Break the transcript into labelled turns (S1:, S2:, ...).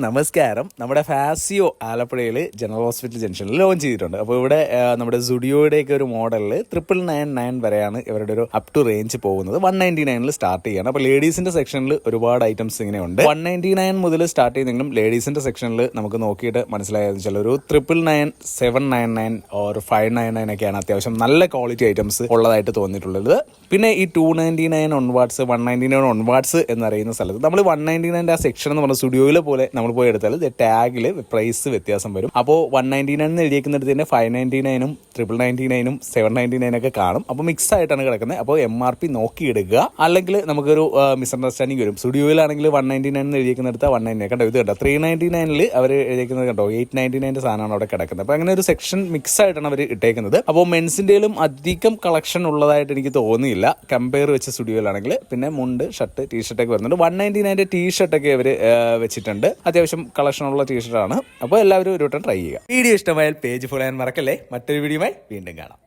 S1: നമസ്കാരം. നമ്മുടെ ഫാസിയോ ആലപ്പുഴയിൽ ജനറൽ ഹോസ്പിറ്റൽ ജംഗ്ഷനിൽ ലോഞ്ച് ചെയ്തിട്ടുണ്ട്. അപ്പോൾ ഇവിടെ നമ്മുടെ സുഡിയോയുടെയൊക്കെ ഒരു മോഡലിൽ 999 വരെയാണ് ഇവരുടെ ഒരു അപ് ടു റേഞ്ച് പോകുന്നത്. 199 സ്റ്റാർട്ട് ചെയ്യാണ്. അപ്പോൾ ലേഡീസിന്റെ സെക്ഷനിൽ ഒരുപാട് ഐറ്റംസ് ഇങ്ങനെ ഉണ്ട്. 199 മുതൽ സ്റ്റാർട്ട് ചെയ്യുന്നെങ്കിലും ലേഡീസിന്റെ സെക്ഷനിൽ നമുക്ക് നോക്കിയിട്ട് മനസ്സിലായെന്ന് വെച്ചാൽ ഒരു 999, 799 ഓർ 599 ഒക്കെയാണ് അത്യാവശ്യം നല്ല ക്വാളിറ്റി ഐറ്റംസ് ഉള്ളതായിട്ട് തോന്നിയിട്ടുള്ളത്. പിന്നെ ഈ 299 ഓൺവാർഡ്സ്, 199 ഓൺവാർഡ്സ് എന്നറിയുന്ന സ്ഥലത്ത് നമ്മൾ 199 ആ സെക്ഷൻ എന്ന് പറഞ്ഞ സ്റ്റുഡിയോയിലെ പോലെ നമ്മൾ പോയി എടുത്താൽ ടാഗിൽ പ്രൈസ് വ്യത്യാസം വരും. അപ്പോൾ 199 എഴുതിയിരിക്കുന്നിടത്ത് തന്നെ 599 999 799 ഒക്കെ കാണും. അപ്പോൾ മിക്സ് ആയിട്ടാണ് കിടക്കുന്നത്. അപ്പോൾ MRP നോക്കി എടുക്കുക, അല്ലെങ്കിൽ നമുക്കൊരു മിസ്അണ്ടർസ്റ്റാൻഡിങ് വരും. സ്റ്റുഡിയോയിലാണെങ്കിൽ 199 എഴുതിയിരിക്കുന്നിടത്ത് 199 കണ്ടോ, ഇത് കണ്ടോ 399 അവർ എഴുതിയിരിക്കുന്നത് കണ്ടോ 899 സാധനമാണ് അവിടെ കിടക്കുന്നത്. അപ്പോൾ അങ്ങനെ ഒരു സെക്ഷൻ മിക്സ് ആയിട്ടാണ് അവർ ഇട്ടേക്കുന്നത്. അപ്പോൾ മെൻസിൻ്റെയിലും അധികം കളക്ഷൻ ഉള്ളതായിട്ട് എനിക്ക് തോന്നിയില്ല കമ്പയർ വെച്ച് സ്റ്റുഡിയോയിലാണെങ്കിൽ. പിന്നെ മുണ്ട്, ഷർട്ട്, ടീഷർട്ടൊക്കെ വരുന്നുണ്ട്. 199 ടീഷർട്ടൊക്കെ അവർ വെച്ചിട്ടുണ്ട്. അത്യാവശ്യം കളക്ഷനുള്ള ടീഷർട്ടാണ്. അപ്പോൾ എല്ലാവരും ഒരു വട്ടം ട്രൈ ചെയ്യുക. വീഡിയോ ഇഷ്ടമായാൽ പേജ് ഫോളോ ചെയ്യാൻ മറക്കല്ലേ. മറ്റൊരു വീഡിയോയുമായി വീണ്ടും കാണാം.